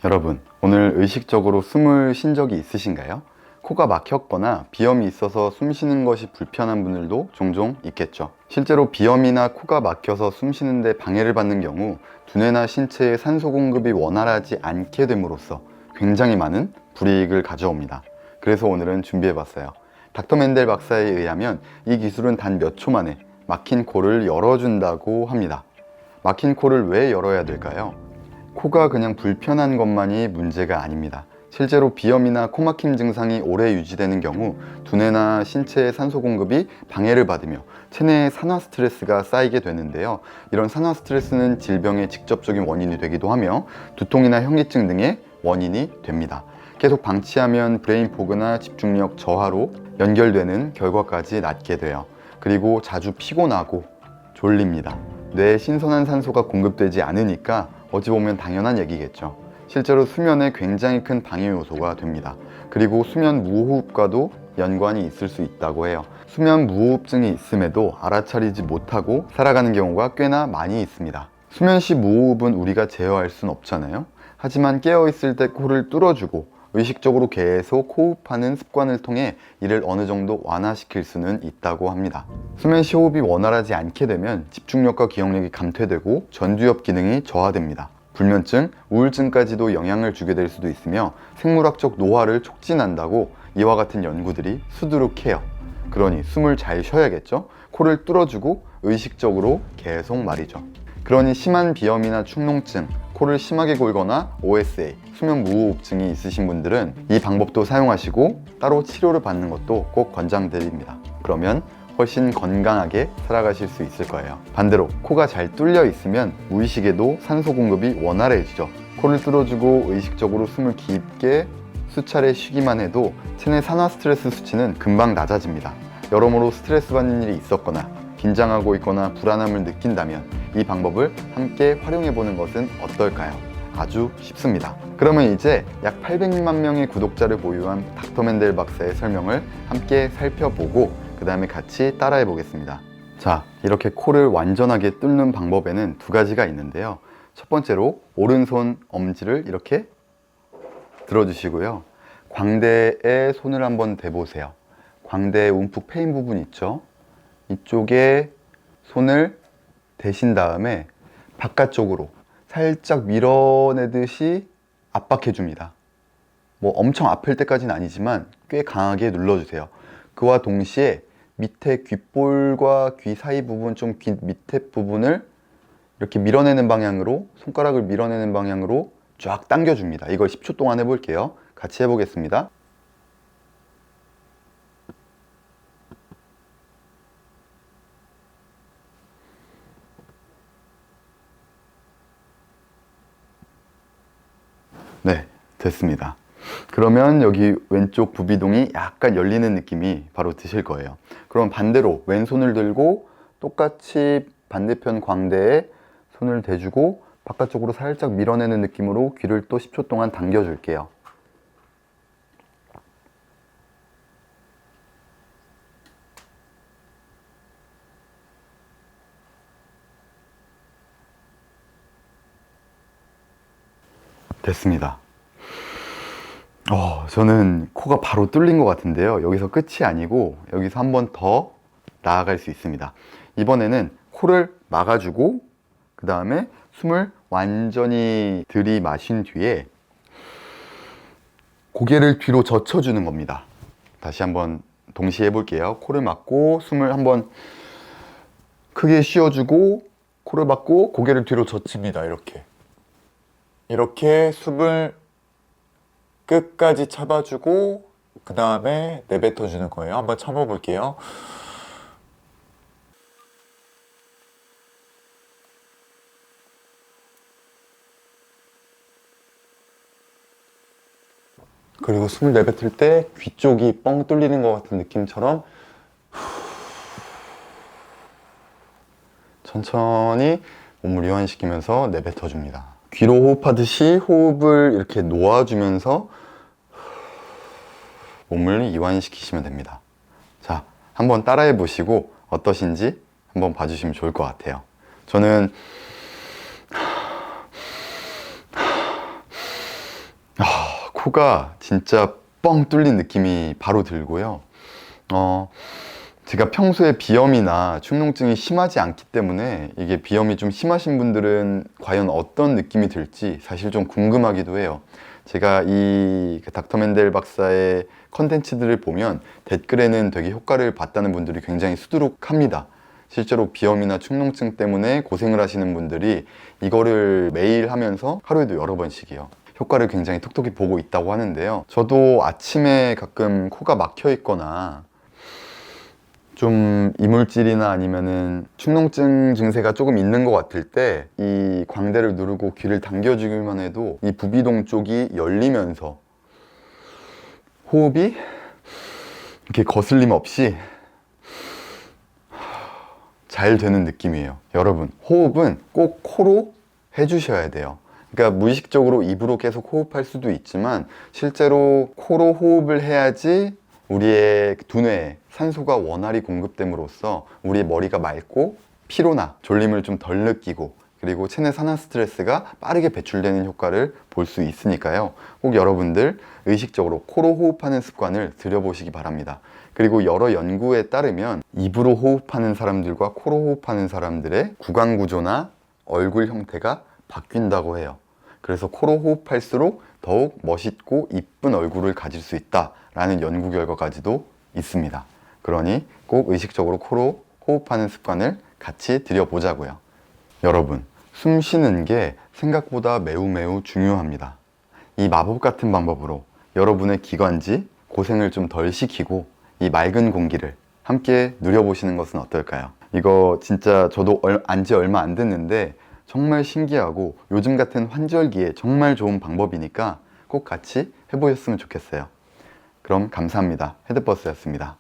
여러분, 오늘 의식적으로 숨을 쉰 적이 있으신가요? 코가 막혔거나 비염이 있어서 숨 쉬는 것이 불편한 분들도 종종 있겠죠. 실제로 비염이나 코가 막혀서 숨 쉬는데 방해를 받는 경우 두뇌나 신체의 산소 공급이 원활하지 않게 됨으로써 굉장히 많은 불이익을 가져옵니다. 그래서 오늘은 준비해봤어요. 닥터 맨델 박사에 의하면 이 기술은 단 몇 초 만에 막힌 코를 열어준다고 합니다. 막힌 코를 왜 열어야 될까요? 코가 그냥 불편한 것만이 문제가 아닙니다. 실제로 비염이나 코막힘 증상이 오래 유지되는 경우 두뇌나 신체의 산소 공급이 방해를 받으며 체내에 산화 스트레스가 쌓이게 되는데요. 이런 산화 스트레스는 질병의 직접적인 원인이 되기도 하며 두통이나 현기증 등의 원인이 됩니다. 계속 방치하면 브레인 포그나 집중력 저하로 연결되는 결과까지 낳게 돼요. 그리고 자주 피곤하고 졸립니다. 뇌에 신선한 산소가 공급되지 않으니까 어찌 보면 당연한 얘기겠죠. 실제로 수면에 굉장히 큰 방해 요소가 됩니다. 그리고 수면 무호흡과도 연관이 있을 수 있다고 해요. 수면 무호흡증이 있음에도 알아차리지 못하고 살아가는 경우가 꽤나 많이 있습니다. 수면 시 무호흡은 우리가 제어할 순 없잖아요. 하지만 깨어있을 때 코를 뚫어주고 의식적으로 계속 호흡하는 습관을 통해 이를 어느 정도 완화시킬 수는 있다고 합니다. 수면 시 호흡이 원활하지 않게 되면 집중력과 기억력이 감퇴되고 전두엽 기능이 저하됩니다. 불면증, 우울증까지도 영향을 주게 될 수도 있으며 생물학적 노화를 촉진한다고 이와 같은 연구들이 수두룩해요. 그러니 숨을 잘 쉬어야겠죠? 코를 뚫어주고 의식적으로 계속 말이죠. 그러니 심한 비염이나 축농증, 코를 심하게 골거나 OSA, 수면 무호흡증이 있으신 분들은 이 방법도 사용하시고 따로 치료를 받는 것도 꼭 권장드립니다. 그러면 훨씬 건강하게 살아가실 수 있을 거예요. 반대로 코가 잘 뚫려 있으면 무의식에도 산소 공급이 원활해지죠. 코를 뚫어주고 의식적으로 숨을 깊게 수차례 쉬기만 해도 체내 산화 스트레스 수치는 금방 낮아집니다. 여러모로 스트레스 받는 일이 있었거나 긴장하고 있거나 불안함을 느낀다면 이 방법을 함께 활용해 보는 것은 어떨까요? 아주 쉽습니다. 그러면 이제 약 800만 명의 구독자를 보유한 닥터 맨델 박사의 설명을 함께 살펴보고 그 다음에 같이 따라해 보겠습니다. 자, 이렇게 코를 완전하게 뚫는 방법에는 두 가지가 있는데요. 첫 번째로 오른손 엄지를 이렇게 들어주시고요. 광대에 손을 한번 대보세요. 광대에 움푹 패인 부분 있죠? 이쪽에 손을 대신 다음에 바깥쪽으로 살짝 밀어내듯이 압박해 줍니다. 뭐 엄청 아플 때까지는 아니지만 꽤 강하게 눌러주세요. 그와 동시에 밑에 귓볼과 귀 사이 부분, 좀 귀 밑에 부분을 이렇게 밀어내는 방향으로, 손가락을 밀어내는 방향으로 쫙 당겨줍니다. 이걸 10초 동안 해볼게요. 같이 해보겠습니다. 네, 됐습니다. 그러면 여기 왼쪽 부비동이 약간 열리는 느낌이 바로 드실 거예요. 그럼 반대로 왼손을 들고 똑같이 반대편 광대에 손을 대주고 바깥쪽으로 살짝 밀어내는 느낌으로 귀를 또 10초 동안 당겨 줄게요. 됐습니다. 저는 코가 바로 뚫린 것 같은데요. 여기서 끝이 아니고 여기서 한 번 더 나아갈 수 있습니다. 이번에는 코를 막아주고 그 다음에 숨을 완전히 들이마신 뒤에 고개를 뒤로 젖혀주는 겁니다. 다시 한번 동시에 해볼게요. 코를 막고 숨을 한번 크게 쉬어주고 코를 막고 고개를 뒤로 젖힙니다. 이렇게 숨을 끝까지 참아주고 그 다음에 내뱉어주는 거예요. 한번 참아볼게요. 그리고 숨을 내뱉을 때 귀 쪽이 뻥 뚫리는 것 같은 느낌처럼 천천히 몸을 이완시키면서 내뱉어줍니다. 귀로 호흡하듯이 호흡을 이렇게 놓아주면서 몸을 이완시키시면 됩니다. 자, 한번 따라해 보시고 어떠신지 한번 봐주시면 좋을 것 같아요. 저는 코가 진짜 뻥 뚫린 느낌이 바로 들고요. 제가 평소에 비염이나 축농증이 심하지 않기 때문에 이게 비염이 좀 심하신 분들은 과연 어떤 느낌이 들지 사실 좀 궁금하기도 해요. 제가 이 닥터 멘델 박사의 컨텐츠들을 보면 댓글에는 되게 효과를 봤다는 분들이 굉장히 수두룩합니다. 실제로 비염이나 축농증 때문에 고생을 하시는 분들이 이거를 매일 하면서 하루에도 여러 번씩이요, 효과를 굉장히 톡톡히 보고 있다고 하는데요. 저도 아침에 가끔 코가 막혀 있거나 좀 이물질이나 아니면은 축농증 증세가 조금 있는 것 같을 때 이 광대를 누르고 귀를 당겨주기만 해도 이 부비동 쪽이 열리면서 호흡이 이렇게 거슬림 없이 잘 되는 느낌이에요. 여러분, 호흡은 꼭 코로 해주셔야 돼요. 그러니까 무의식적으로 입으로 계속 호흡할 수도 있지만 실제로 코로 호흡을 해야지 우리의 두뇌에 산소가 원활히 공급됨으로써 우리의 머리가 맑고 피로나 졸림을 좀 덜 느끼고 그리고 체내 산화 스트레스가 빠르게 배출되는 효과를 볼 수 있으니까요. 꼭 여러분들 의식적으로 코로 호흡하는 습관을 들여보시기 바랍니다. 그리고 여러 연구에 따르면 입으로 호흡하는 사람들과 코로 호흡하는 사람들의 구강 구조나 얼굴 형태가 바뀐다고 해요. 그래서 코로 호흡할수록 더욱 멋있고 이쁜 얼굴을 가질 수 있다라는 연구 결과까지도 있습니다. 그러니 꼭 의식적으로 코로 호흡하는 습관을 같이 들여보자고요. 여러분, 숨 쉬는 게 생각보다 매우 중요합니다. 이 마법 같은 방법으로 여러분의 기관지 고생을 좀 덜 시키고 이 맑은 공기를 함께 누려보시는 것은 어떨까요? 이거 진짜 저도 안지 얼마 안 됐는데 정말 신기하고 요즘 같은 환절기에 정말 좋은 방법이니까 꼭 같이 해보셨으면 좋겠어요. 그럼 감사합니다. 헤드버스였습니다.